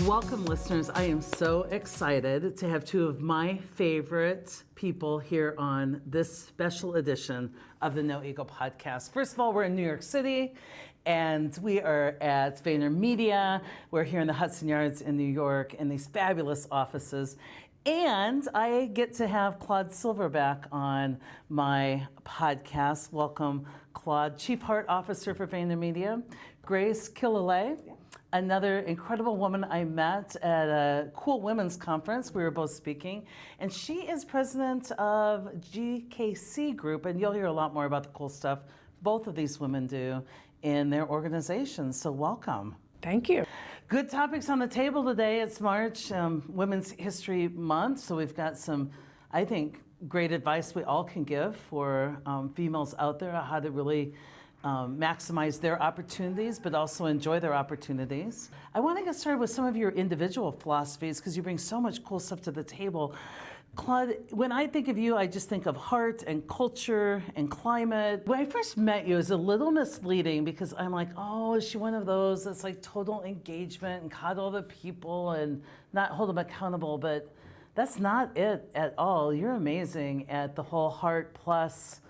Welcome, listeners. I am so excited to have two of my favorite people here on this special edition of the No Ego podcast. First of all, we're in New York City, and we are at VaynerMedia. We're here in the Hudson Yards in New York in these fabulous offices. And I get to have Claude Silver back on my podcast. Welcome, Claude, Chief Heart Officer for VaynerMedia. Grace Killelea, another incredible woman I met at a cool women's conference. We were both speaking. And she is president of GKC Group, and you'll hear a lot more about the cool stuff both of these women do in their organizations. So welcome. Thank you. Good topics on the table today. It's March, Women's History Month, so we've got some, I think, great advice we all can give for females out there, how to really maximize their opportunities, but also enjoy their opportunities. I want to get started with some of your individual philosophies because you bring so much cool stuff to the table. Claude, when I think of you, I just think of heart and culture and climate. When I first met you, it was a little misleading because I'm like, oh, is she one of those that's like total engagement and coddle the people and not hold them accountable? But that's not it at all. You're amazing at the whole heart plus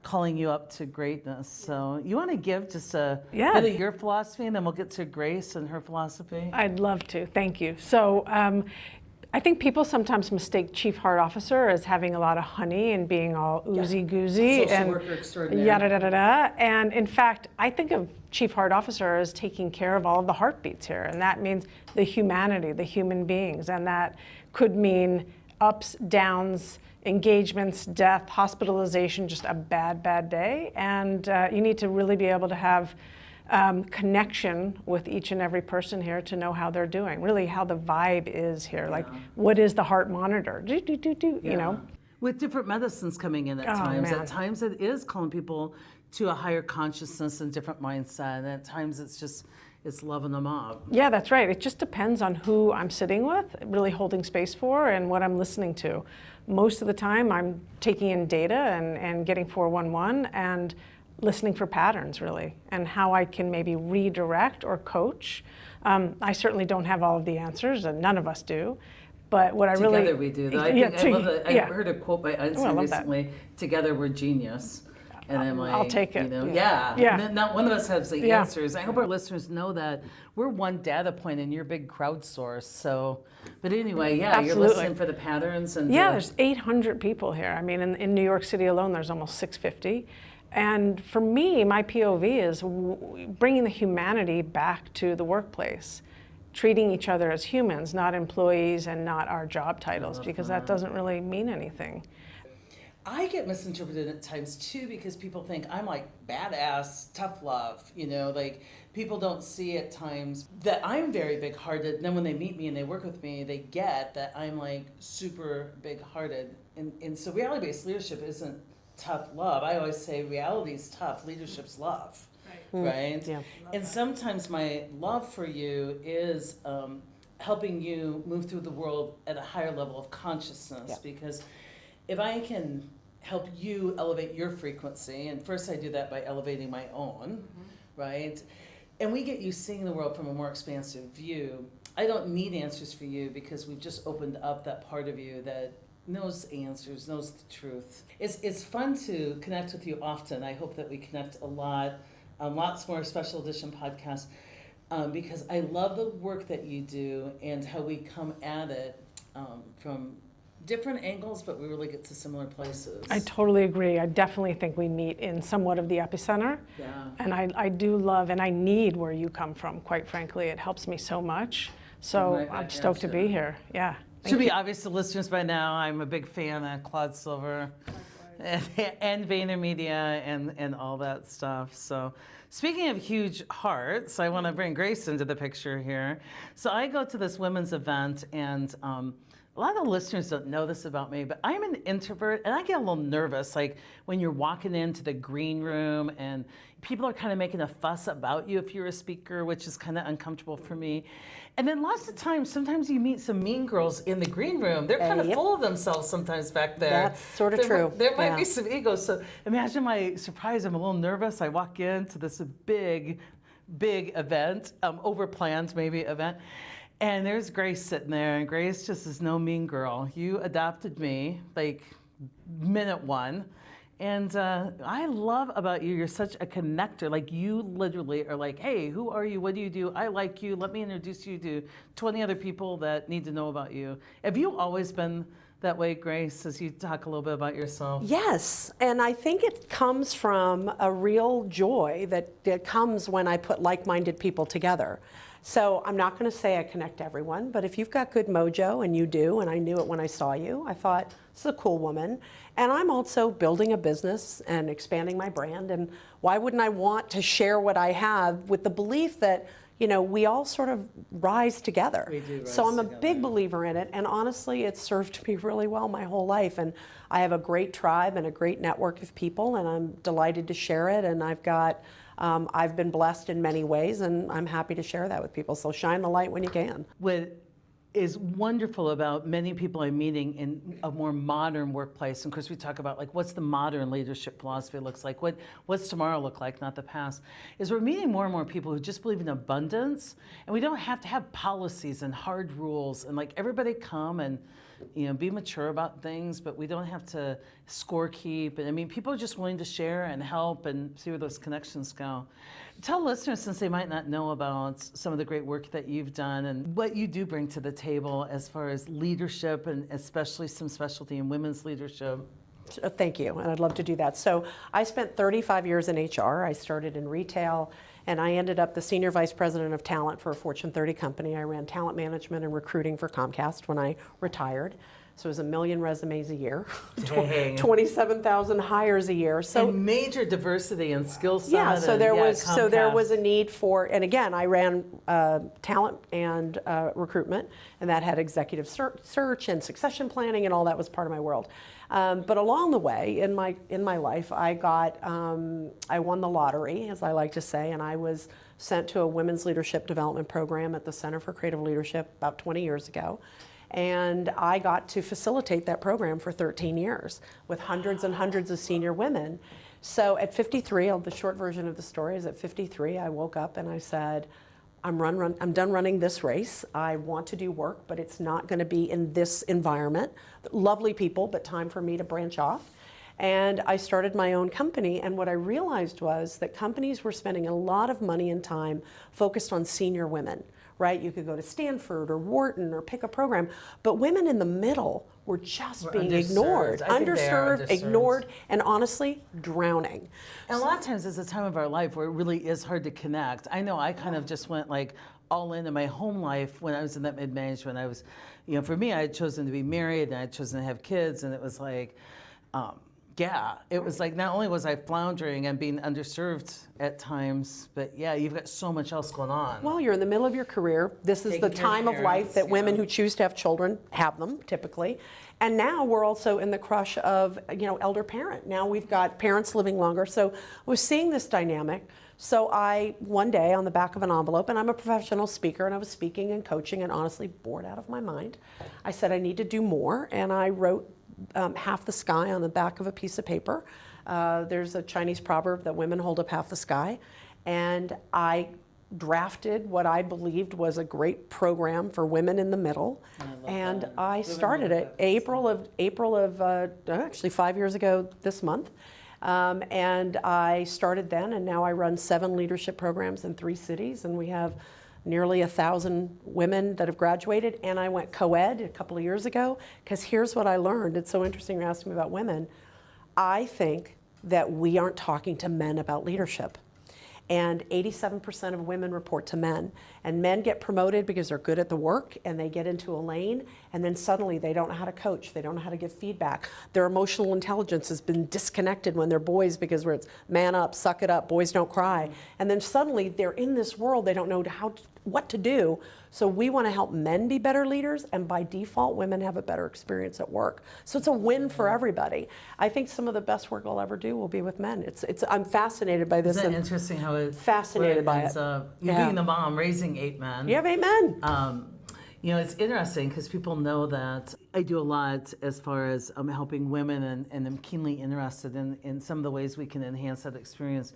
calling you up to greatness. So you want to give just a bit of your philosophy and then we'll get to Grace and her philosophy? I'd love to. Thank you. So I think people sometimes mistake Chief Heart Officer as having a lot of honey and being all oozy-goozy and worker extraordinaire. yada-da-da-da. And in fact, I think of Chief Heart Officer as taking care of all of the heartbeats here. And that means the humanity, the human beings. And that could mean ups, downs, engagements, death, hospitalization, just a bad, bad day. And you need to really be able to have connection with each and every person here to know how they're doing, really how the vibe is here. Like, what is the heart monitor? You know? With different medicines coming in at times. At times it is calling people to a higher consciousness and different mindset. And at times it's loving them up. Yeah, that's right. It just depends on who I'm sitting with, really holding space for, and what I'm listening to. Most of the time I'm taking in data and getting 411 and listening for patterns, really, and how I can maybe redirect or coach. I certainly don't have all of the answers, and none of us do. But what Together we do. Though. I love that. I heard a quote by Einstein recently, "Together we're genius." And I'm like, I'll take it. You know, Not one of us has the answers. I hope our listeners know that we're one data point and you're a big crowdsource. So, but anyway, Absolutely. You're listening for the patterns. And there's 800 people here. I mean, in New York City alone, there's almost 650. And for me, my POV is bringing the humanity back to the workplace, treating each other as humans, not employees and not our job titles, because that doesn't really mean anything. I get misinterpreted at times too because people think I'm like badass, tough love, you know, like people don't see at times that I'm very big hearted. And then when they meet me and they work with me, they get that I'm like super big hearted. And so reality based leadership isn't tough love. I always say reality is tough, leadership's love. Right? Yeah. And sometimes my love for you is helping you move through the world at a higher level of consciousness because if I can help you elevate your frequency, and first I do that by elevating my own, right? And we get you seeing the world from a more expansive view. I don't need answers for you because we've just opened up that part of you that knows answers, knows the truth. It's fun to connect with you often. I hope that we connect a lot, lots more special edition podcasts, because I love the work that you do and how we come at it from different angles, but we really get to similar places. I totally agree. I definitely think we meet in somewhat of the epicenter. Yeah. And I do love, and I need where you come from, quite frankly. It helps me so much. So I'm stoked to be here. Yeah. Should be obvious to listeners by now, I'm a big fan of Claude Silver and VaynerMedia and all that stuff. So speaking of huge hearts, I want to bring Grace into the picture here. So I go to this women's event and a lot of listeners don't know this about me, but I'm an introvert and I get a little nervous, like when you're walking into the green room and people are kind of making a fuss about you if you're a speaker, which is kind of uncomfortable for me. And then lots of times, sometimes you meet some mean girls in the green room. They're kind of full of themselves sometimes back there. That's sort of true. There might be some ego. So imagine my surprise. I'm a little nervous. I walk into this big event, overplanned maybe event. And there's Grace sitting there, and Grace just is no mean girl. You adopted me like minute one. And I love about you, you're such a connector. Like you literally are like, hey, who are you? What do you do? I like you. Let me introduce you to 20 other people that need to know about you. Have you always been that way, Grace, as you talk a little bit about yourself? Yes, and I think it comes from a real joy that comes when I put like-minded people together. So I'm not going to say I connect everyone, but if you've got good mojo, and you do, and I knew it when I saw you, I thought, this is a cool woman. And I'm also building a business and expanding my brand, and why wouldn't I want to share what I have with the belief that, you know, we all sort of rise together. We do rise so I'm a together. big believer in it, and honestly, it's served me really well my whole life. And I have a great tribe and a great network of people, and I'm delighted to share it. And I've been blessed in many ways, and I'm happy to share that with people. So shine the light when you can. What is wonderful about many people I'm meeting in a more modern workplace, and of course we talk about like what's the modern leadership philosophy looks like, what's tomorrow look like, not the past, is we're meeting more and more people who just believe in abundance, and we don't have to have policies and hard rules, and like everybody come and, you know, be mature about things, but we don't have to score keep. And I mean, people are just willing to share and help and see where those connections go. Tell listeners, since they might not know about some of the great work that you've done and what you do bring to the table as far as leadership, and especially some specialty in women's leadership. Thank you, and I'd love to do that. So I spent 35 years in HR. I started in retail, and I ended up the Senior Vice President of Talent for a Fortune 30 company. I ran talent management and recruiting for Comcast when I retired. So it was 1 million resumes a year, Dang. 27,000 hires a year. So and major diversity and skill set. yeah, so there was Comcast. a need for, and again, I ran talent and recruitment, and that had executive search and succession planning, and all that was part of my world. But along the way in my life, I won the lottery, as I like to say, and I was sent to a women's leadership development program at the Center for Creative Leadership about 20 years ago. And I got to facilitate that program for 13 years with hundreds and hundreds of senior women. So at 53, the short version of the story is at 53, I woke up and I said, I'm done running this race. I want to do work, but it's not going to be in this environment. Lovely people, but time for me to branch off. And I started my own company, and what I realized was that companies were spending a lot of money and time focused on senior women, right? You could go to Stanford or Wharton or pick a program, but women in the middle were just being ignored, underserved, ignored, and honestly, drowning. And a lot of times it's a time of our life where it really is hard to connect. I know I kind of just went like all in my home life when I was in that mid-management. I was, you know, for me, I had chosen to be married and I had chosen to have kids, and it was like, yeah, it was like not only was I floundering and being underserved at times, but yeah, you've got so much else going on. Well, you're in the middle of your career. This is the time of life that women who choose to have children have them, typically. And now we're also in the crush of, you know, elder parent. Now we've got parents living longer. So we're seeing this dynamic. So I, one day on the back of an envelope, and I'm a professional speaker, and I was speaking and coaching and honestly bored out of my mind. I said I need to do more, and I wrote half the sky on the back of a piece of paper. There's a Chinese proverb that women hold up half the sky. And I drafted what I believed was a great program for women in the middle. And I started it April of actually 5 years ago this month. And I started then, and now I run 7 leadership programs in 3 cities, and we have nearly 1,000 women that have graduated, and I went co-ed a couple of years ago, because here's what I learned. It's so interesting you're asking me about women. I think that we aren't talking to men about leadership. And 87% of women report to men. And men get promoted because they're good at the work and they get into a lane, and then suddenly they don't know how to coach, they don't know how to give feedback. Their emotional intelligence has been disconnected when they're boys, because where it's man up, suck it up, boys don't cry. And then suddenly they're in this world, they don't know what to do. So we want to help men be better leaders, and by default, women have a better experience at work. So it's a win for everybody. I think some of the best work I'll ever do will be with men. I'm fascinated by this. Isn't that interesting how it's fascinated by it. You being the mom, raising 8 men. You have 8 men. You know, it's interesting because people know that I do a lot as far as helping women, and I'm keenly interested in some of the ways we can enhance that experience.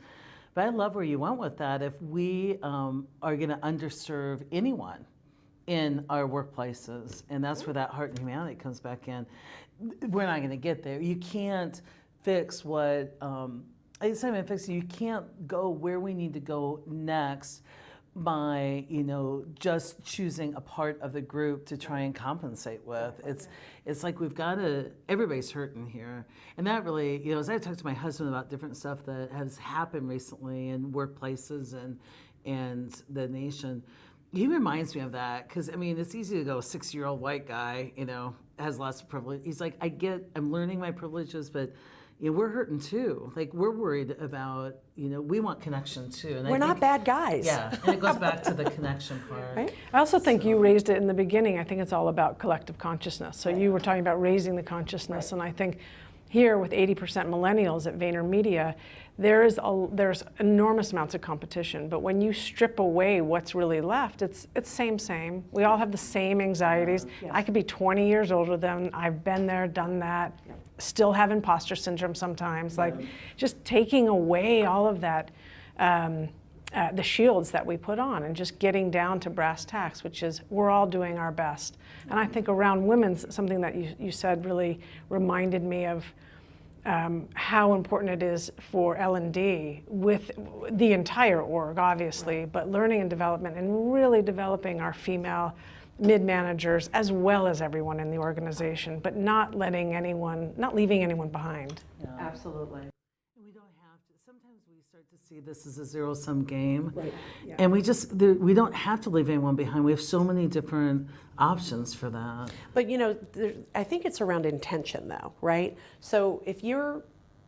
But I love where you went with that. If we are going to underserve anyone in our workplaces, and that's where that heart and humanity comes back in. We're not going to get there. You can't fix what, it's not even fixing, you can't go where we need to go next by, just choosing a part of the group to try and compensate with. It's like we've got to, everybody's hurting here. And that really, as I talk to my husband about different stuff that has happened recently in workplaces and the nation, he reminds me of that, because it's easy to go, a 6-year-old white guy, has lots of privilege. He's like, I'm learning my privileges, but we're hurting too. Like, we're worried about, we want connection too. And we're not bad guys. Yeah, and it goes back to the connection part. Right? I also think you raised it in the beginning. I think it's all about collective consciousness. So you were talking about raising the consciousness, and I think here with 80% millennials at VaynerMedia, there's enormous amounts of competition. But when you strip away what's really left, it's same. We all have the same anxieties. Yes. I could be 20 years older than I've been there, done that. Still have imposter syndrome sometimes. Like, just taking away all of that, the shields that we put on, and just getting down to brass tacks, which is we're all doing our best. And I think around women's, something that you said really reminded me of how important it is for L&D with the entire org, obviously, but learning and development, and really developing our female mid-managers as well as everyone in the organization, but not leaving anyone behind. Yeah. Absolutely. We don't have to. Sometimes we start to see this as a zero-sum game, Right. Yeah. and we don't have to leave anyone behind. We have so many different options for that. But I think it's around intention, though, right? So if your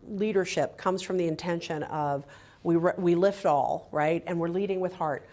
leadership comes from the intention of we lift all, right, and we're leading with heart.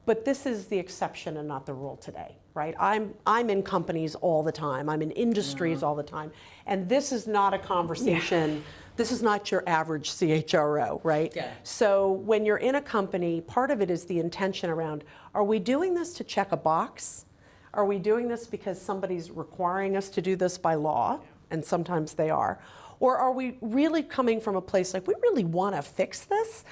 But this is the exception and not the rule today, right? I'm in companies all the time. I'm in industries all the time. And this is not a conversation. This is not your average CHRO, right? Yeah. So when you're in a company, part of it is the intention around, are we doing this to check a box? Are we doing this because somebody's requiring us to do this by law? And sometimes they are. Or are we really coming from a place like, we really want to fix this?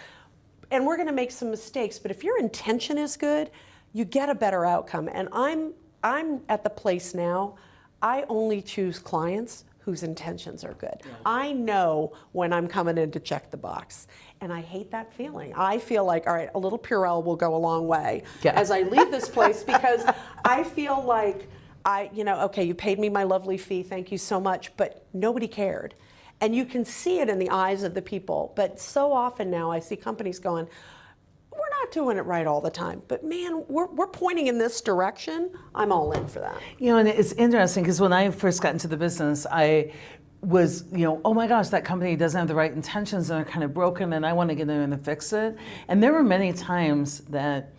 And we're going to make some mistakes, but if your intention is good, you get a better outcome. And I'm at the place now, I only choose clients whose intentions are good. Yeah. I know when I'm coming in to check the box, and I hate that feeling. I feel like, all right, a little Purell will go a long way as I leave this place, because I feel like okay, you paid me my lovely fee, thank you so much, but nobody cared. And you can see it in the eyes of the people. But so often now I see companies going, we're not doing it right all the time, but man, we're pointing in this direction. I'm all in for that. And it's interesting, because when I first got into the business, I was, oh my gosh, that company doesn't have the right intentions and they're kind of broken, and I want to get in and fix it. And there were many times that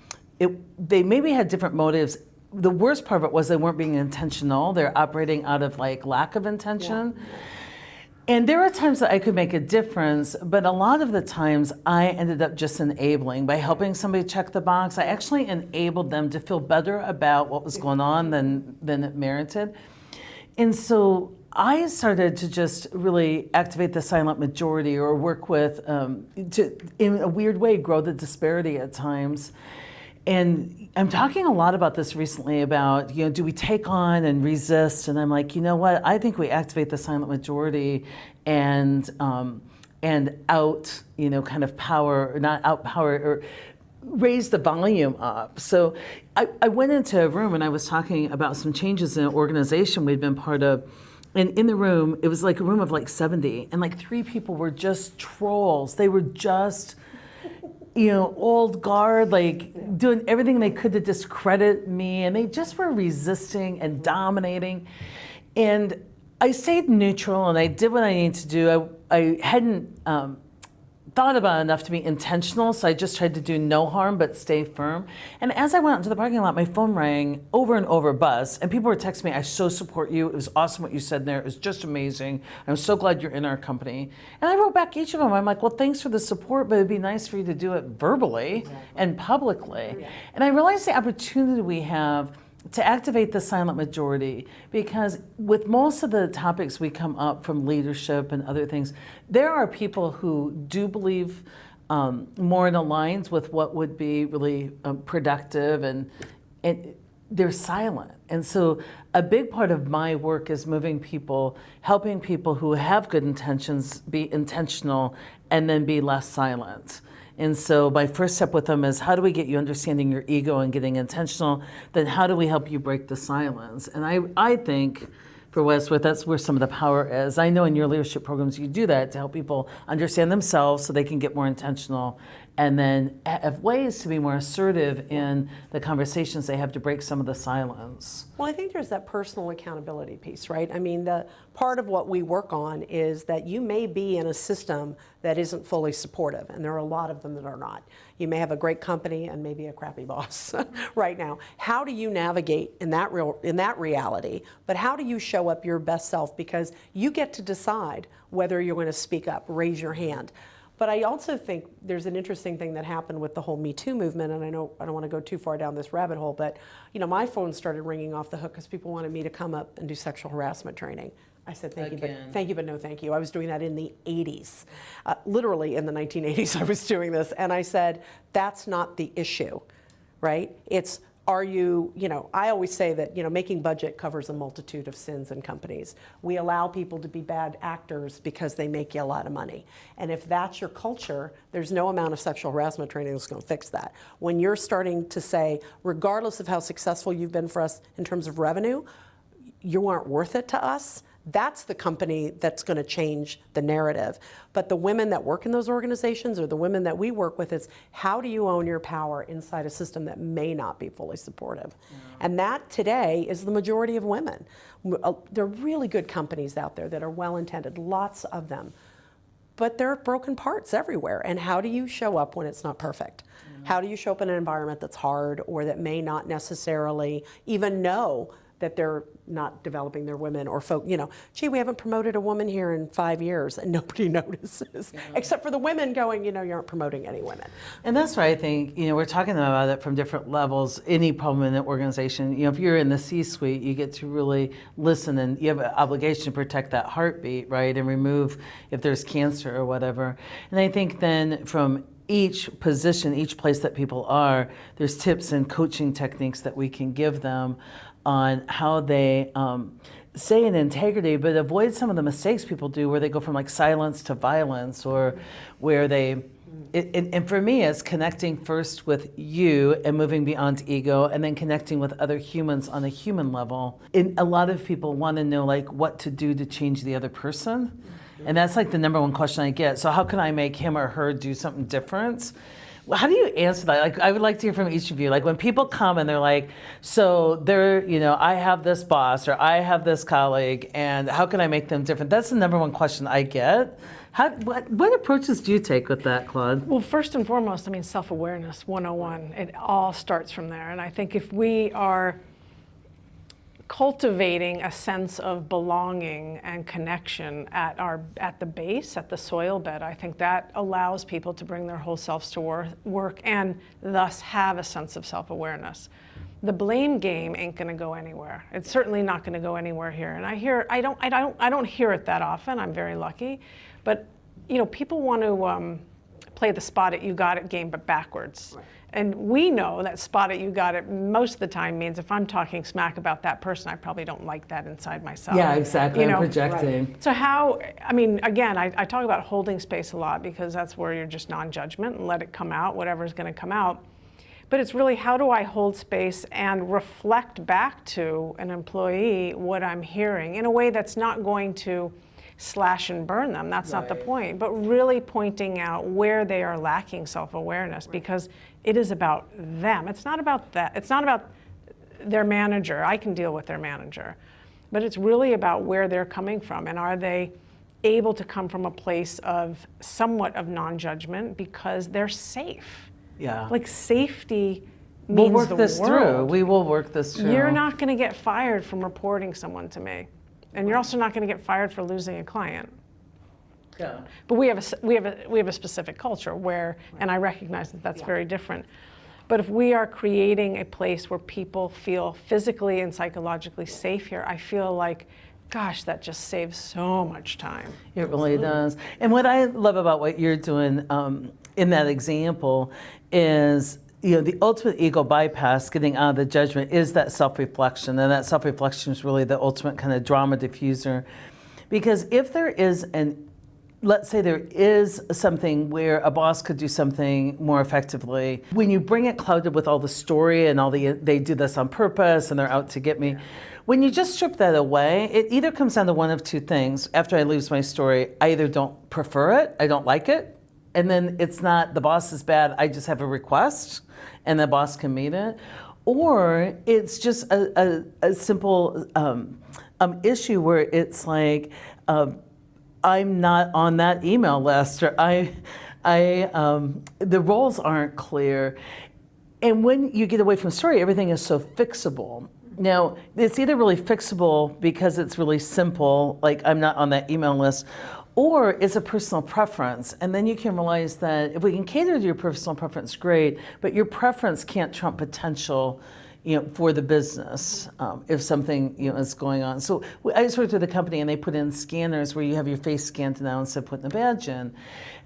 they maybe had different motives. The worst part of it was they weren't being intentional. They're operating out of lack of intention. Yeah. And there were times that I could make a difference, but a lot of the times I ended up just enabling. By helping somebody check the box, I actually enabled them to feel better about what was going on than it merited. And so I started to just really activate the silent majority, or work with, to, in a weird way, grow the disparity at times. And I'm talking a lot about this recently about, do we take on and resist? And I'm like, you know what? I think we activate the silent majority and out, kind of power, or not out power, or raise the volume up. So I went into a room and I was talking about some changes in an organization we'd been part of. And in the room, it was like a room of 70, and 3 people were just trolls. They were just, old guard, doing everything they could to discredit me, and they just were resisting and dominating. And I stayed neutral, and I did what I needed to do. I hadn't thought about it enough to be intentional, so I just tried to do no harm but stay firm. And as I went out into the parking lot, my phone rang over and over, buzz, and people were texting me, I so support you, it was awesome what you said there, it was just amazing, I'm so glad you're in our company. And I wrote back each of them, I'm like, well, thanks for the support, but it'd be nice for you to do it verbally and publicly. Yeah. And I realized the opportunity we have to activate the silent majority, because with most of the topics we come up from leadership and other things, there are people who do believe more in alliance with what would be really productive and they're silent. And so a big part of my work is moving people, helping people who have good intentions be intentional and then be less silent. And so my first step with them is, how do we get you understanding your ego and getting intentional? Then how do we help you break the silence? And I think, for what it's worth, that's where some of the power is. I know in your leadership programs you do that to help people understand themselves so they can get more intentional, and then have ways to be more assertive in the conversations they have to break some of the silence. Well, I think there's that personal accountability piece, right? I mean, the part of what we work on is that you may be in a system that isn't fully supportive, and there are a lot of them that are not. You may have a great company and maybe a crappy boss right now. How do you navigate in that reality? But how do you show up your best self? Because you get to decide whether you're going to speak up, raise your hand. But I also think there's an interesting thing that happened with the whole Me Too movement, and I know I don't want to go too far down this rabbit hole, but my phone started ringing off the hook because people wanted me to come up and do sexual harassment training. I said, thank you, but no thank you. I was doing that in the 80s. Literally in the 1980s I was doing this, and I said, that's not the issue, right? It's, are you, I always say that, making budget covers a multitude of sins in companies. We allow people to be bad actors because they make you a lot of money. And if that's your culture, there's no amount of sexual harassment training that's going to fix that. When you're starting to say, regardless of how successful you've been for us in terms of revenue, you aren't worth it to us, that's the company that's going to change the narrative. But the women that work in those organizations, or the women that we work with, is how do you own your power inside a system that may not be fully supportive? Yeah. And that today is the majority of women. There are really good companies out there that are well-intended, lots of them. But there are broken parts everywhere. And how do you show up when it's not perfect? Yeah. How do you show up in an environment that's hard, or that may not necessarily even know that they're not developing their women, or folk, gee, we haven't promoted a woman here in 5 years and nobody notices, except for the women going, you aren't promoting any women. And that's why I think, we're talking about it from different levels. Any problem in an organization, if you're in the C-suite, you get to really listen, and you have an obligation to protect that heartbeat, right? And remove if there's cancer or whatever. And I think then from each position, each place that people are, there's tips and coaching techniques that we can give them on how they say in integrity, but avoid some of the mistakes people do where they go from like silence to violence, or where they, and for me, it's connecting first with you and moving beyond ego, and then connecting with other humans on a human level. And a lot of people want to know like what to do to change the other person. And that's like the number one question I get. So how can I make him or her do something different? Well, how do you answer that? Like, I would like to hear from each of you. Like, when people come and they're like, so they're, I have this boss, or I have this colleague, and how can I make them different? That's the number one question I get. What approaches do you take with that, Claude? Well, first and foremost, self-awareness 101. It all starts from there. And I think if we are cultivating a sense of belonging and connection at the base, at the soil bed, I think that allows people to bring their whole selves to work, and thus have a sense of self-awareness. The blame game ain't going to go anywhere. It's certainly not going to go anywhere here. And I don't hear it that often. I'm very lucky, but people want to play the spot it, you got it game, but backwards. Right. And we know that spot it, you got it most of the time means if I'm talking smack about that person, I probably don't like that inside myself. Yeah, exactly. I'm projecting. Right. So how, again, I talk about holding space a lot, because that's where you're just non-judgment and let it come out, whatever's going to come out. But it's really, how do I hold space and reflect back to an employee what I'm hearing in a way that's not going to slash and burn them. That's right. Not the point, but really pointing out where they are lacking self-awareness, because it is about them. It's not about that. It's not about their manager. I can deal with their manager, but it's really about where they're coming from, and are they able to come from a place of somewhat of non-judgment because they're safe. Yeah. Like, safety means we'll work the this world. through. We will work this through. You're not going to get fired from reporting someone to me. And you're also not going to get fired for losing a client. Yeah. But we have a specific culture where, and I recognize that that's very different. But if we are creating a place where people feel physically and psychologically safe here, I feel like, gosh, that just saves so much time. It really does. And what I love about what you're doing in that example is, the ultimate ego bypass, getting out of the judgment, is that self-reflection. And that self-reflection is really the ultimate kind of drama diffuser. Because if there is let's say there is something where a boss could do something more effectively, when you bring it clouded with all the story and they do this on purpose and they're out to get me, when you just strip that away, it either comes down to one of two things. After I lose my story, I either don't prefer it, I don't like it, and then it's not the boss is bad, I just have a request and the boss can meet it, or it's just a simple issue where it's like, I'm not on that email list, or the roles aren't clear. And when you get away from story, everything is so fixable. Now, it's either really fixable because it's really simple, like I'm not on that email list, or it's a personal preference. And then you can realize that if we can cater to your personal preference, great, but your preference can't trump potential for the business, if something is going on. So I just worked with a company and they put in scanners where you have your face scanned now instead of putting a badge in.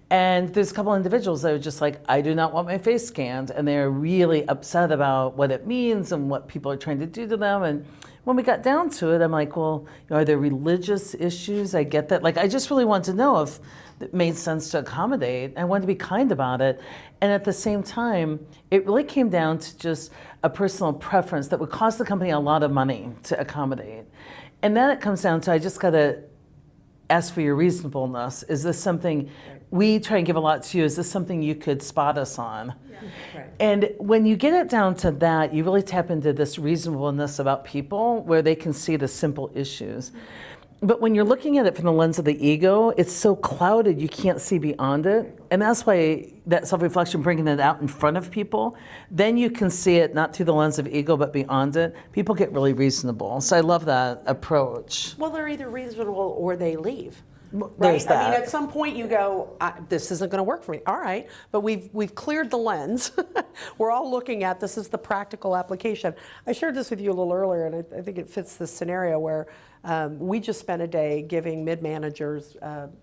And there's a couple individuals that are just like, I do not want my face scanned. And they're really upset about what it means and what people are trying to do to them. And when we got down to it, I'm like, well, are there religious issues? I get that. Like, I just really wanted to know if it made sense to accommodate. I wanted to be kind about it. And at the same time, it really came down to just a personal preference that would cost the company a lot of money to accommodate. And then it comes down to, I just got to ask for your reasonableness. Is this something, we try and give a lot to you, is this something you could spot us on? Yeah. Right. And when you get it down to that, you really tap into this reasonableness about people where they can see the simple issues. But when you're looking at it from the lens of the ego, it's so clouded you can't see beyond it. And that's why that self-reflection, bringing it out in front of people, then you can see it not through the lens of ego, but beyond it. People get really reasonable. So I love that approach. Well, they're either reasonable or they leave. Right? There's that. I mean, at some point you go, this isn't going to work for me. All right, but we've cleared the lens. We're all looking at this is the practical application. I shared this with you a little earlier, and I think it fits this scenario where we just spent a day giving mid-managers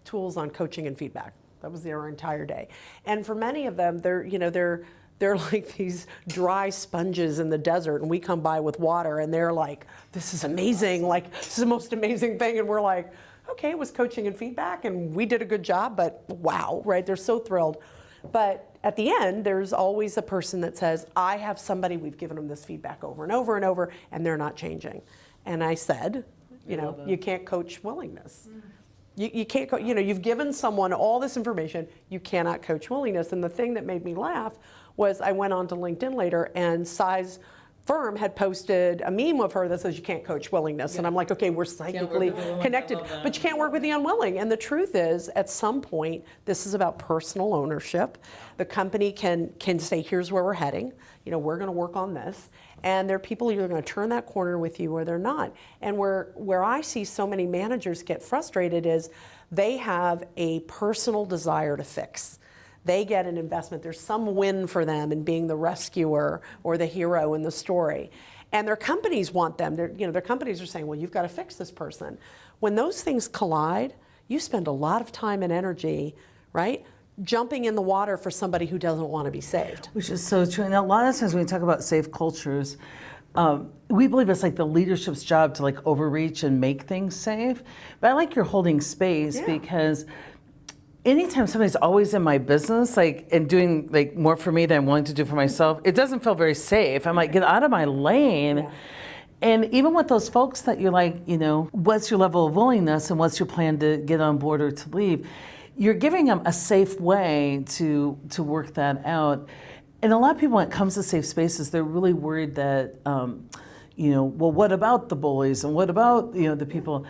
tools on coaching and feedback. That was their entire day. And for many of them, they're like these dry sponges in the desert, and we come by with water, and they're like, this is amazing. Like, this is the most amazing thing. And we're like, okay, it was coaching and feedback, and we did a good job, but wow, right? They're so thrilled. But at the end, there's always a person that says, I have somebody, we've given them this feedback over and over and over, and they're not changing. And I said, you can't coach willingness. You can't, you've given someone all this information, you cannot coach willingness. And the thing that made me laugh was I went on to LinkedIn later, and Size Firm had posted a meme of her that says you can't coach willingness. Yeah. And I'm like, okay, we're psychically connected, but you can't work with the unwilling. And the truth is, at some point, this is about personal ownership. The company can say, here's where we're heading. We're going to work on this. And there are people who are going to turn that corner with you or they're not. And where I see so many managers get frustrated is they have a personal desire to fix. They get an investment. There's some win for them in being the rescuer or the hero in the story. And their companies want them. Their companies are saying, well, you've got to fix this person. When those things collide, you spend a lot of time and energy, right, jumping in the water for somebody who doesn't want to be saved. Which is so true. And a lot of times when we talk about safe cultures, we believe it's like the leadership's job to like overreach and make things safe. But I like your holding space because anytime somebody's always in my business, like, and doing like more for me than I'm willing to do for myself, it doesn't feel very safe. I'm like, get out of my lane. Yeah. And even with those folks that you're like, what's your level of willingness and what's your plan to get on board or to leave? You're giving them a safe way to work that out. And a lot of people, when it comes to safe spaces, they're really worried that, well, what about the bullies and what about, the people?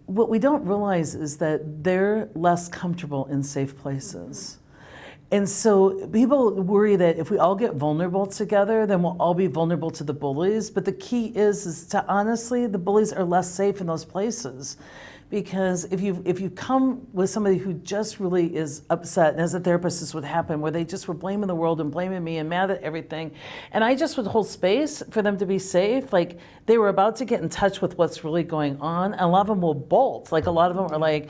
What we don't realize is that they're less comfortable in safe places. And so people worry that if we all get vulnerable together, then we'll all be vulnerable to the bullies. But the key is to honestly, the bullies are less safe in those places. Because if you come with somebody who just really is upset, and as a therapist this would happen, where they just were blaming the world and blaming me and mad at everything, and I just would hold space for them to be safe, like they were about to get in touch with what's really going on, and a lot of them will bolt. Like a lot of them are like,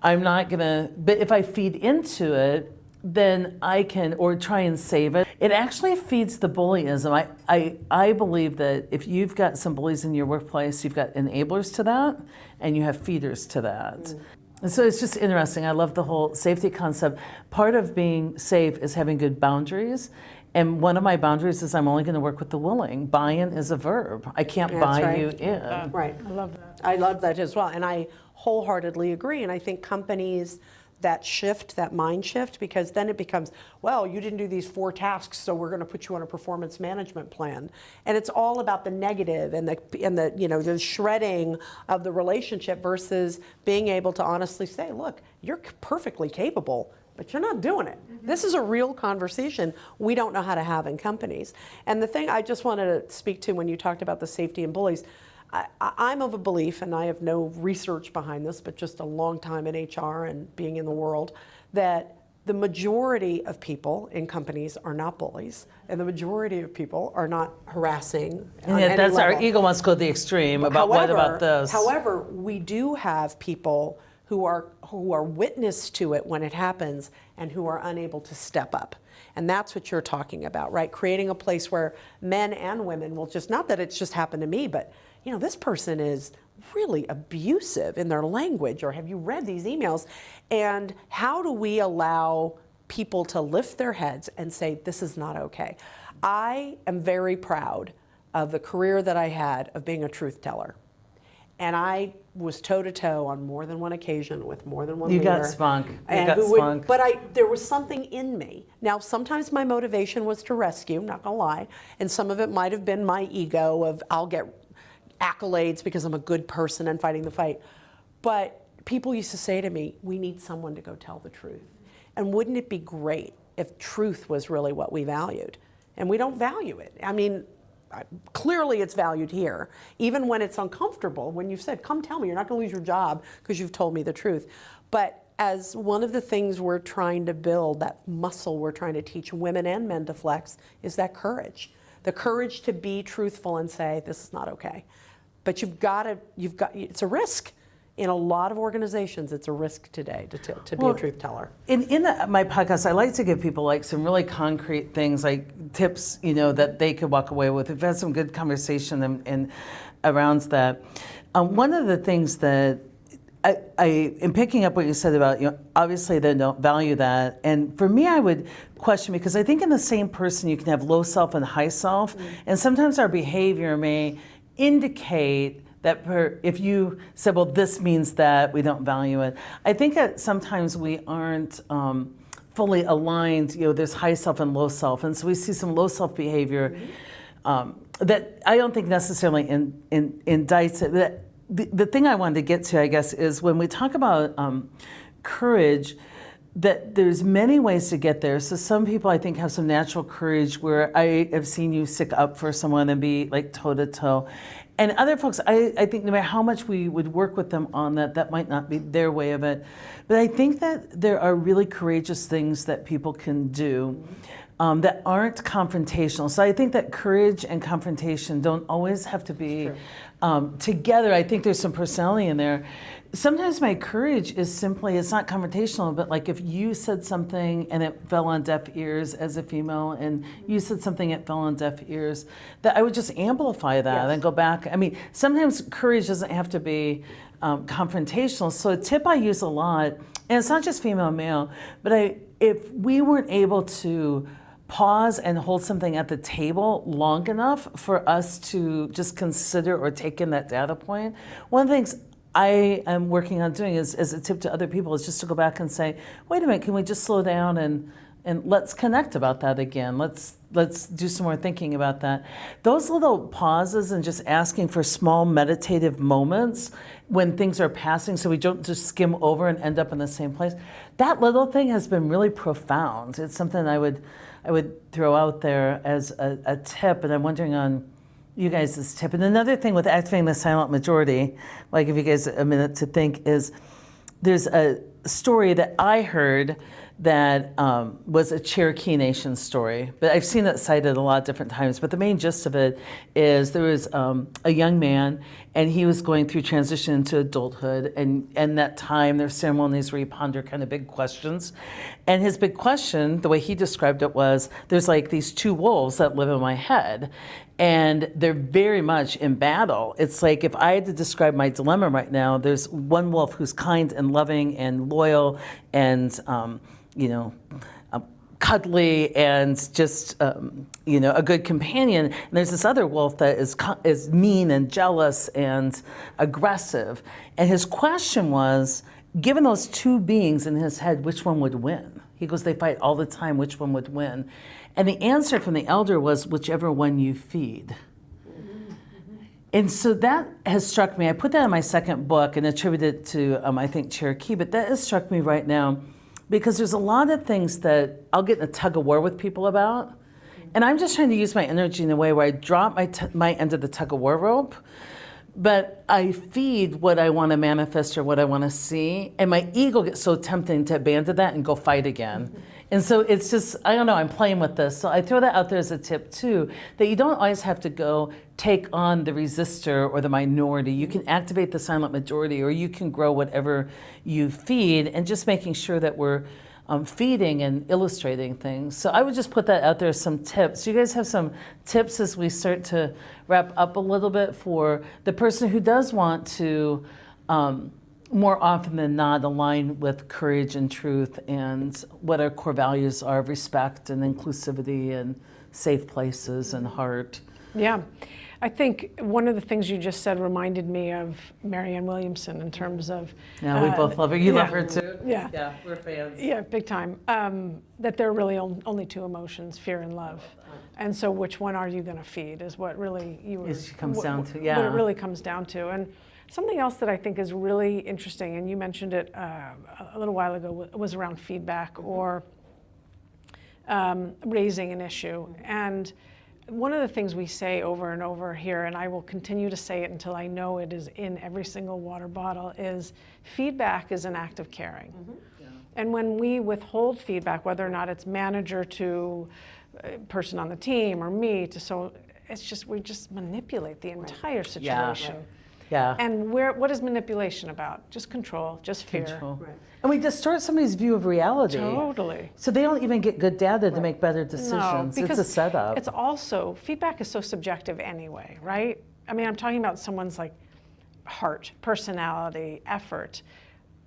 I'm not gonna, but if I feed into it, then I can, or try and save it. It actually feeds the bullyism. I believe that if you've got some bullies in your workplace, you've got enablers to that, and you have feeders to that. And so it's just interesting. I love the whole safety concept. Part of being safe is having good boundaries. And one of my boundaries is I'm only going to work with the willing. Buy-in is a verb. I can't buy you in. Right. I love that. I love that as well. And I wholeheartedly agree. And I think companies that shift, that mind shift, because then it becomes, well, you didn't do these 4 tasks, so we're going to put you on a performance management plan. And it's all about the negative and the you know, the shredding of the relationship versus being able to honestly say, look, you're perfectly capable, but you're not doing it. This is a real conversation we don't know how to have in companies. And the thing I just wanted to speak to when you talked about the safety and bullies, I'm of a belief, and I have no research behind this, but just a long time in HR and being in the world, that the majority of people in companies are not bullies, and the majority of people are not harassing. And yet that's our ego wants to go to the extreme about what about this? However, we do have people who are witness to it when it happens and who are unable to step up. And that's what you're talking about, right? Creating a place where men and women will just, not that it's just happened to me, but you know, this person is really abusive in their language, or have you read these emails? And how do we allow people to lift their heads and say, this is not okay? I am very proud of the career that I had of being a truth teller. And I was toe-to-toe on more than one occasion with more than one leader. You got spunk. But there was something in me. Now, sometimes my motivation was to rescue, not gonna lie, and some of it might have been my ego of I'll get accolades because I'm a good person and fighting the fight. But people used to say to me, we need someone to go tell the truth. And wouldn't it be great if truth was really what we valued? And we don't value it. I mean, clearly it's valued here, even when it's uncomfortable, when you've said, come tell me, you're not gonna lose your job because you've told me the truth. But as one of the things we're trying to build, that muscle we're trying to teach women and men to flex, is that courage. The courage to be truthful and say, this is not okay. But it's a risk. In a lot of organizations, it's a risk today to be a truth teller. In my podcast, I like to give people like some really concrete things, like tips, you know, that they could walk away with. We've had some good conversation and around that. One of the things that I am picking up what you said about, you know, obviously they don't value that. And for me, I would question, because I think in the same person you can have low self and high self. And sometimes our behavior may indicate that if you said, well, this means that we don't value it. I think that sometimes we aren't fully aligned. You know, there's high self and low self. And so we see some low self behavior that I don't think necessarily indicts it. The thing I wanted to get to, I guess, is when we talk about courage, that there's many ways to get there. So some people, I think, have some natural courage where I have seen you stick up for someone and be like toe to toe. And other folks, I think no matter how much we would work with them on that, that might not be their way of it. But I think that there are really courageous things that people can do that aren't confrontational. So I think that courage and confrontation don't always have to be together. I think there's some personality in there. Sometimes my courage is simply, it's not confrontational, but like if you said something and it fell on deaf ears as a female, and you said something it fell on deaf ears, that I would just amplify that and go back. I mean, sometimes courage doesn't have to be confrontational. So a tip I use a lot, and it's not just female, male, but if we weren't able to pause and hold something at the table long enough for us to just consider or take in that data point, one of the things I am working on doing is, as a tip to other people, is just to go back and say, wait a minute, can we just slow down and let's connect about that again. Let's do some more thinking about that. Those little pauses and just asking for small meditative moments when things are passing, so we don't just skim over and end up in the same place. That little thing has been really profound. It's something I would throw out there as a tip, and I'm wondering on you guys' tip. And another thing with activating the silent majority, like if you guys a minute to think, is there's a story that I heard that was a Cherokee Nation story. But I've seen it cited a lot of different times. But the main gist of it is there was a young man, and he was going through transition into adulthood. And that time, there's ceremonies where you ponder kind of big questions. And his big question, the way he described it was, there's like these two wolves that live in my head. And they're very much in battle. It's like if I had to describe my dilemma right now, there's one wolf who's kind and loving and loyal and, cuddly and just, a good companion. And there's this other wolf that is mean and jealous and aggressive. And his question was, given those two beings in his head, which one would win? He goes, they fight all the time, which one would win? And the answer from the elder was, whichever one you feed. And so that has struck me. I put that in my second book and attributed it to, I think, Cherokee, but that has struck me right now because there's a lot of things that I'll get in a tug of war with people about. And I'm just trying to use my energy in a way where I drop my end of the tug of war rope, but I feed what I want to manifest or what I want to see. And my ego gets so tempting to abandon that and go fight again. And so it's just, I don't know, I'm playing with this. So I throw that out there as a tip too, that you don't always have to go take on the resistor or the minority. You can activate the silent majority, or you can grow whatever you feed, and just making sure that we're feeding and illustrating things. So I would just put that out there as some tips. You guys have some tips as we start to wrap up a little bit for the person who does want to more often than not align with courage and truth and what our core values are of respect and inclusivity and safe places and heart. Yeah. I think one of the things you just said reminded me of Marianne Williamson in terms of... Yeah, we both love her. You love her too? Yeah. Yeah, we're fans. Yeah, big time. That there are really only two emotions, fear and love. And so which one are you going to feed is what really comes down to, yeah. What it really comes down to. And something else that I think is really interesting, and you mentioned it a little while ago, was around feedback or raising an issue. And one of the things we say over and over here, and I will continue to say it until I know it is in every single water bottle, is feedback is an act of caring. Mm-hmm. Yeah. And when we withhold feedback, whether or not it's manager to person on the team or me to so, it's just, we just manipulate the entire situation. Yeah. Yeah. And what is manipulation about? Just control, just fear. Control. Right. And we distort somebody's view of reality. Totally. So they don't even get good data to make better decisions. No, because it's a setup. It's also, feedback is so subjective anyway, right? I mean, I'm talking about someone's like heart, personality, effort.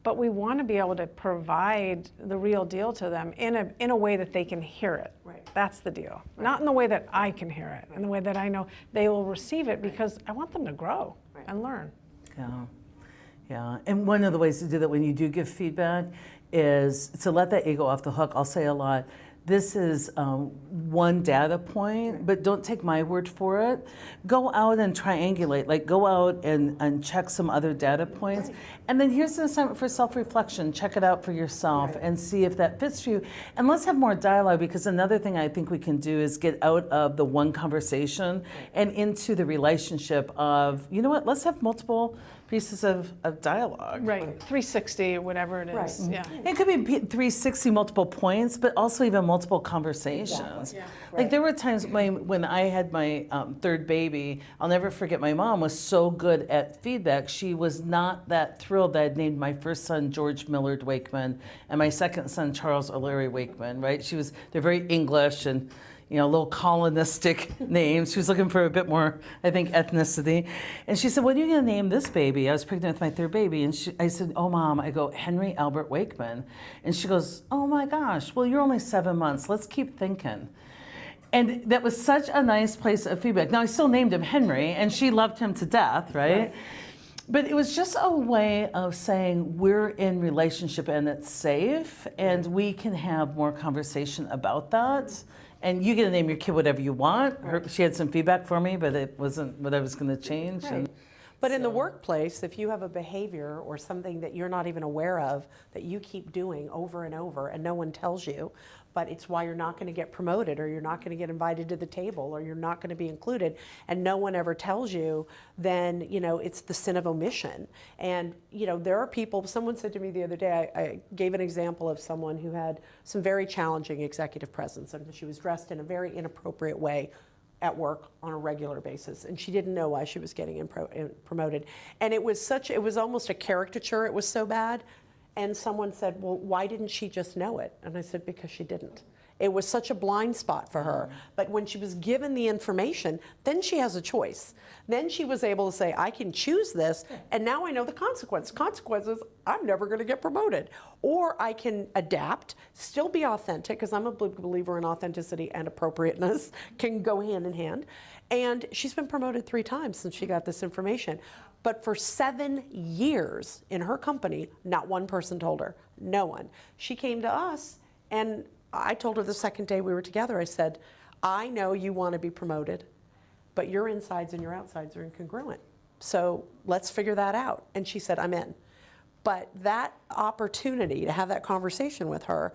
But we want to be able to provide the real deal to them in a way that they can hear it. Right. That's the deal. Right. Not in the way that I can hear it, in the way that I know they will receive it, because I want them to grow and learn. Yeah. Yeah. And one of the ways to do that when you do give feedback is to let that ego off the hook. I'll say a lot. This is one data point, but don't take my word for it. Go out and triangulate, like go out and check some other data points. And then here's an assignment for self-reflection. Check it out for yourself and see if that fits for you. And let's have more dialogue, because another thing I think we can do is get out of the one conversation and into the relationship of, you know what, let's have multiple pieces of dialogue. Right, 360 or whatever it is. Right. Yeah. It could be 360 multiple points, but also even multiple conversations. Exactly. Yeah. Like there were times when I had my third baby, I'll never forget, my mom was so good at feedback. She was not that thrilled that I'd named my first son George Millard Wakeman and my second son Charles O'Leary Wakeman, right? They're very English and a little colonistic names. She was looking for a bit more, I think, ethnicity. And she said, what are you going to name this baby? I was pregnant with my third baby. And I said, oh, Mom, I go, Henry Albert Wakeman. And she goes, oh, my gosh, well, you're only 7 months. Let's keep thinking. And that was such a nice place of feedback. Now, I still named him Henry, and she loved him to death, right? But it was just a way of saying we're in relationship and it's safe, and we can have more conversation about that. And you get to name your kid whatever you want. She had some feedback for me, but it wasn't what I was going to change. Right. And But in the workplace, if you have a behavior or something that you're not even aware of that you keep doing over and over and no one tells you, but it's why you're not going to get promoted or you're not going to get invited to the table or you're not going to be included and no one ever tells you, then, it's the sin of omission. And, there are people, someone said to me the other day, I gave an example of someone who had some very challenging executive presence and she was dressed in a very inappropriate way at work on a regular basis, and she didn't know why she was getting promoted. And it was almost a caricature, it was so bad. And someone said, well, why didn't she just know it? And I said, because she didn't. It was such a blind spot for her. But when she was given the information, then she has a choice. Then she was able to say, I can choose this, and now I know the consequence. Consequences, I'm never going to get promoted. Or I can adapt, still be authentic, because I'm a big believer in authenticity and appropriateness can go hand in hand. And she's been promoted 3 times since she got this information. But for 7 years in her company, not one person told her, no one. She came to us, and I told her the second day we were together, I said, I know you want to be promoted, but your insides and your outsides are incongruent. So let's figure that out. And she said, I'm in. But that opportunity to have that conversation with her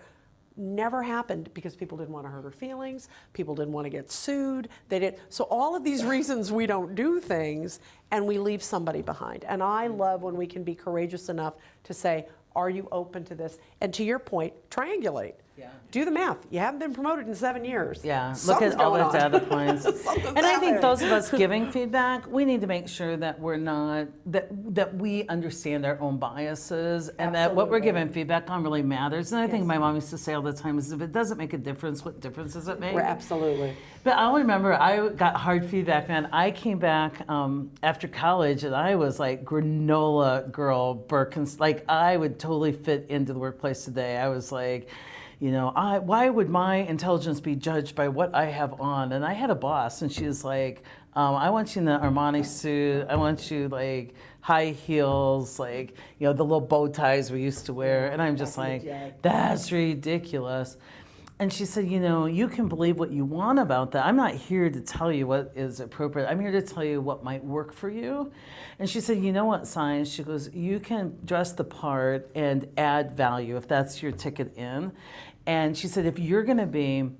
never happened because people didn't want to hurt her feelings, people didn't want to get sued, they didn't. So all of these reasons we don't do things and we leave somebody behind. And I love when we can be courageous enough to say, are you open to this? And to your point, triangulate. Yeah. Do the math. You haven't been promoted in 7 years. Yeah, look Something's at all the going on. data points. And I think happening. those of us giving feedback, we need to make sure that we're not, that we understand our own biases and that what we're Absolutely. giving feedback on really matters. And I think my mom used to say all the time is if it doesn't make a difference, what difference does it make? Absolutely. But I remember I got hard feedback, man. I came back after college and I was like granola girl, Birkins. Like I would totally fit into the workplace today. I was like, why would my intelligence be judged by what I have on? And I had a boss and she was like, I want you in the Armani suit. I want you like high heels, like, the little bow ties we used to wear. And I'm just like, that's ridiculous. And she said, you can believe what you want about that. I'm not here to tell you what is appropriate. I'm here to tell you what might work for you. And she said, you know what, science? She goes, you can dress the part and add value if that's your ticket in. And she said, if you're going to be,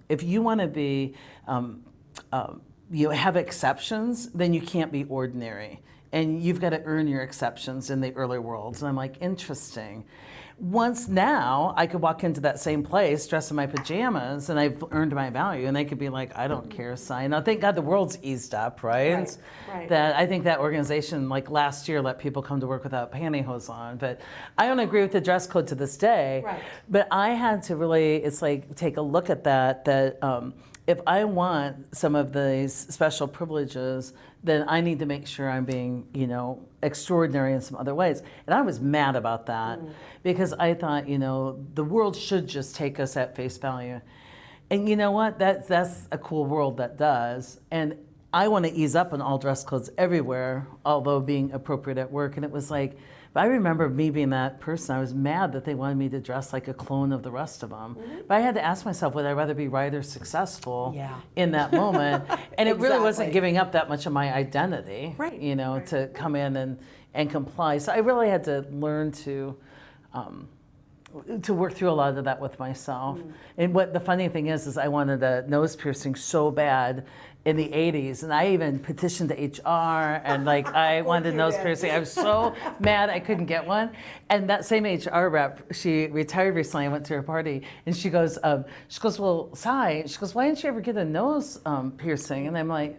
if you want to be, have exceptions, then you can't be ordinary. And you've got to earn your exceptions in the early worlds. And I'm like, interesting. Once now, I could walk into that same place dressed in my pajamas and I've earned my value and they could be like, I don't care, sign. Now, thank God the world's eased up, right? Right. That I think that organization, like last year, let people come to work without pantyhose on. But I don't agree with the dress code to this day. Right. But I had to really, it's like, take a look at that if I want some of these special privileges, then I need to make sure I'm being, extraordinary in some other ways. And I was mad about that because I thought, the world should just take us at face value. And you know what? That's a cool world that does. And I want to ease up on all dress codes everywhere, although being appropriate at work. And it was like, but I remember me being that person. I was mad that they wanted me to dress like a clone of the rest of them. But I had to ask myself, would I rather be right or successful in that moment? And it really wasn't giving up that much of my identity, to come in and comply. So I really had to learn to work through a lot of that with myself. And what the funny thing is I wanted a nose piercing so bad in the 80s, and I even petitioned to HR, and I wanted a nose piercing. I was so mad I couldn't get one. And that same HR rep, she retired recently. I went to her party, and she goes, well, Sai, she goes, why didn't you ever get a nose piercing? And I'm like,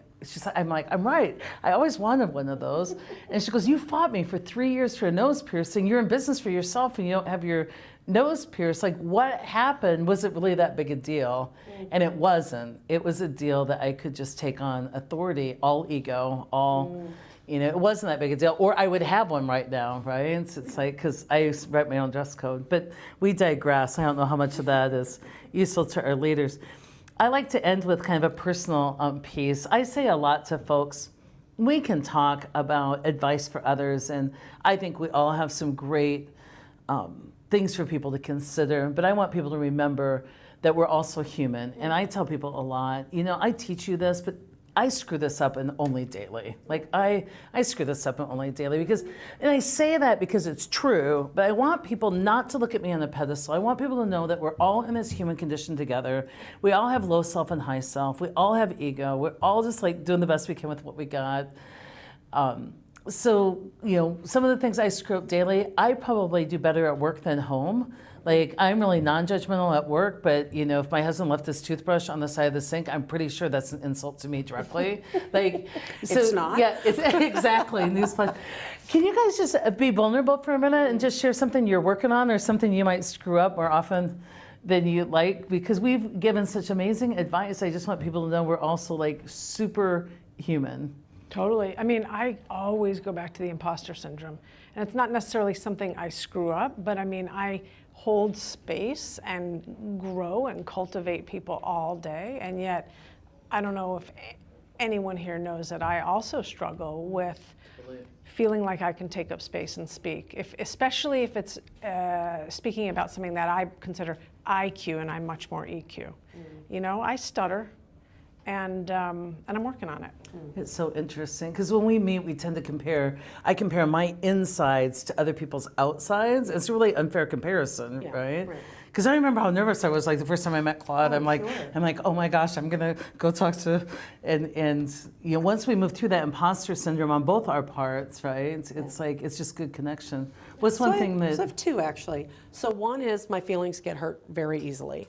I'm right. I always wanted one of those. And she goes, you fought me for 3 years for a nose piercing. You're in business for yourself, and you don't have your nose pierced. Like, what happened? Was it really that big a deal? And it wasn't. It was a deal that I could just take on authority, all ego, all, it wasn't that big a deal. Or I would have one right now, right? It's like, because I used to write my own dress code. But we digress. I don't know how much of that is useful to our leaders. I like to end with kind of a personal piece. I say a lot to folks, we can talk about advice for others, and I think we all have some great things for people to consider, but I want people to remember that we're also human. And I tell people a lot, I teach you this, but I screw this up in Only Daily. Like I screw this up in Only Daily because, and I say that because it's true, but I want people not to look at me on a pedestal. I want people to know that we're all in this human condition together. We all have low self and high self. We all have ego. We're all just like doing the best we can with what we got. So, you know, some of the things I screw up daily, I probably do better at work than home. Like, I'm really non-judgmental at work, but, you know, if my husband left his toothbrush on the side of the sink, I'm pretty sure that's an insult to me directly. Like, so, it's not. Yeah, exactly. Newsflash. Can you guys just be vulnerable for a minute and just share something you're working on or something you might screw up more often than you like? Because we've given such amazing advice. I just want people to know we're also, like, super human. Totally. I mean, I always go back to the imposter syndrome. And it's not necessarily something I screw up, but I mean, I hold space and grow and cultivate people all day. And yet, I don't know if anyone here knows that I also struggle with feeling like I can take up space and speak, especially if it's speaking about something that I consider IQ and I'm much more EQ. You know, I stutter. And I'm working on it. It's so interesting because when we meet, we tend to compare. I compare my insides to other people's outsides. It's a really unfair comparison, right? Because I remember how nervous I was. Like the first time I met Claude, I'm like, oh my gosh, I'm gonna go talk to, and you know, once we move through that imposter syndrome on both our parts, right? It's like it's just good connection. What's one thing that? So I have two actually. So one is my feelings get hurt very easily.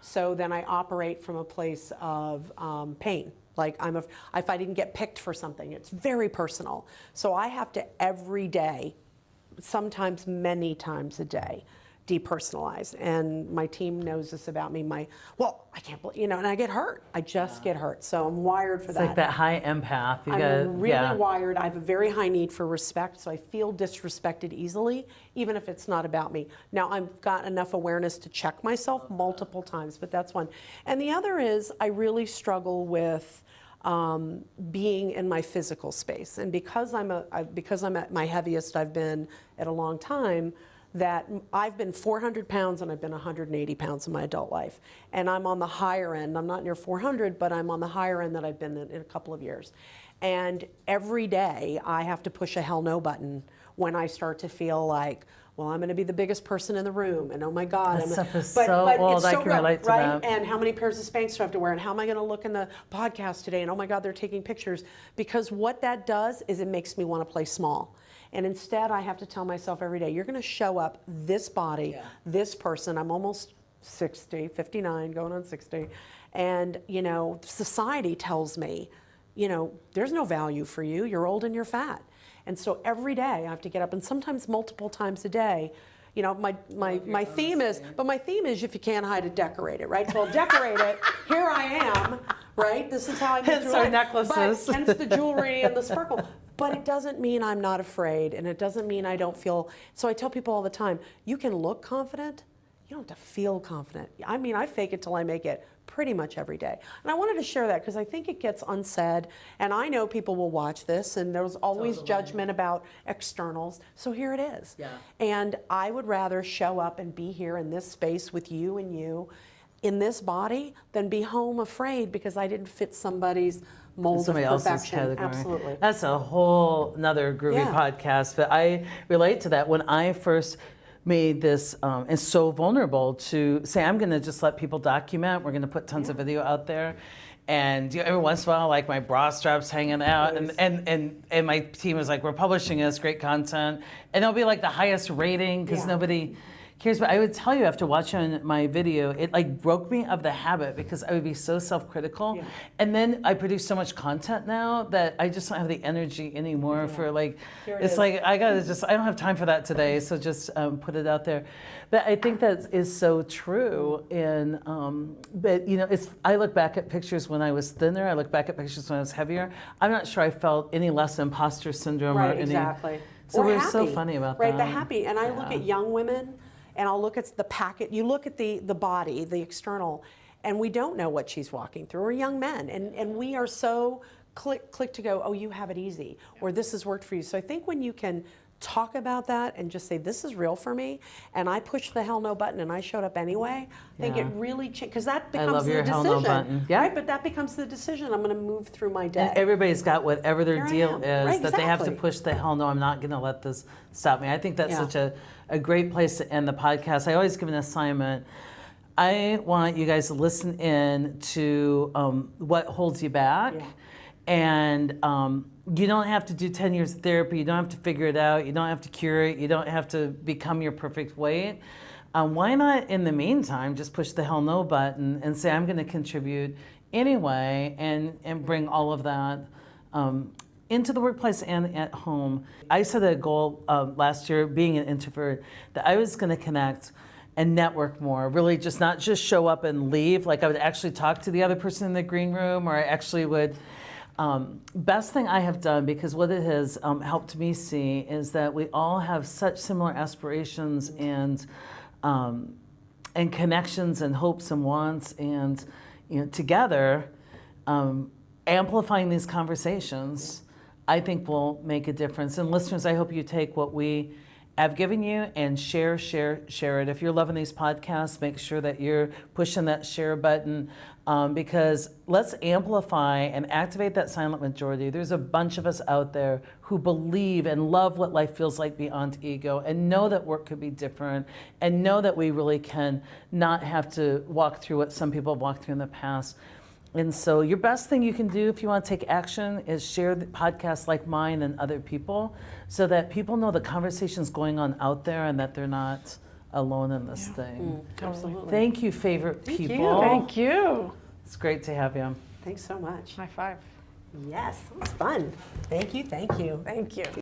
So then I operate from a place of pain. Like if I didn't get picked for something, it's very personal. So I have to every day, sometimes many times a day, depersonalize. And my team knows this about me. I can't believe, you know, and I get hurt. I just get hurt. So I'm wired for that. It's like that high empath. I'm really wired. I have a very high need for respect, so I feel disrespected easily, even if it's not about me. Now, I've got enough awareness to check myself multiple times, but that's one. And the other is I really struggle with being in my physical space. And because I'm at my heaviest I've been at a long time, that I've been 400 pounds and I've been 180 pounds in my adult life. And I'm on the higher end. I'm not near 400, but I'm on the higher end that I've been in a couple of years. And every day I have to push a hell no button when I start to feel like, well, I'm going to be the biggest person in the room, and oh my God. That stuff is so old, I can relate to that. And how many pairs of Spanx do I have to wear, and how am I going to look in the podcast today, and oh my God, they're taking pictures. Because what that does is it makes me want to play small. And instead, I have to tell myself every day, you're going to show up this body, this person. I'm almost 60, 59, going on 60. And, you know, society tells me, you know, there's no value for you. You're old and you're fat. And so every day I have to get up, and sometimes multiple times a day. You know, my theme is, if you can't hide it, decorate it, right? So I'll decorate it. Here I am, right? This is how I get through our life. necklaces. But, hence the jewelry and the sparkle. But it doesn't mean I'm not afraid, and it doesn't mean I don't feel. So I tell people all the time, you can look confident, you don't have to feel confident. I mean, I fake it till I make it pretty much every day. And I wanted to share that because I think it gets unsaid, and I know people will watch this, and there's always judgment about externals. So here it is. And I would rather show up and be here in this space with you and you in this body than be home afraid because I didn't fit somebody's mold of perfection. Absolutely. That's a whole another groovy podcast, but I relate to that. When I first made this and so vulnerable to say, I'm going to just let people document. We're going to put tons of video out there. And you know, every once in a while, like my bra straps hanging out, and my team was like, we're publishing this great content. And it'll be like the highest rating because nobody cares. But I would tell you, after watching my video, it like broke me of the habit because I would be so self-critical. And then I produce so much content now that I just don't have the energy anymore for like, it's like, I don't have time for that today. So just put it out there. But I think that is so true. And, but you know, I look back at pictures when I was thinner. I look back at pictures when I was heavier. I'm not sure I felt any less imposter syndrome or any. Exactly. So we're so funny about that. Right, the happy. And I look at young women, and I'll look at the packet. You look at the body, the external, and we don't know what she's walking through, or young men. And we are so click to go, oh, you have it easy, or this has worked for you. So I think when you can talk about that and just say, this is real for me, and I pushed the hell no button and I showed up anyway, I think it really changed, because that becomes love the your decision. hell no button. Yeah. Right, but that becomes the decision. I'm going to move through my day. And everybody's got whatever their Here I deal am. is, Right, that they have to exactly. push the hell no, I'm not going to let this stop me. I think that's Yeah. such a great place to end the podcast. I always give an assignment. I want you guys to listen in to what holds you back. Yeah. And you don't have to do 10 years of therapy. You don't have to figure it out. You don't have to cure it. You don't have to become your perfect weight. Why not, in the meantime, just push the hell no button and say, I'm going to contribute anyway, and bring all of that into the workplace and at home. I set a goal last year, being an introvert, that I was going to connect and network more, really just not just show up and leave. Like I would actually talk to the other person in the green room, or I actually would. Best thing I have done, because what it has helped me see is that we all have such similar aspirations and connections and hopes and wants, and together amplifying these conversations, I think will make a difference. And listeners, I hope you take what we have given you and share it. If you're loving these podcasts, make sure that you're pushing that share button, because let's amplify and activate that silent majority. There's a bunch of us out there who believe and love what life feels like beyond ego, and know that work could be different, and know that we really can not have to walk through what some people have walked through in the past. And so your best thing you can do if you want to take action is share the podcasts like mine and other people, so that people know the conversation's going on out there and that they're not alone in this thing. Absolutely. Thank you, favorite Thank you. people. Thank you. It's great to have you. Thanks so much. High five. Yes, it was fun. Thank you. Thank you. Thank you.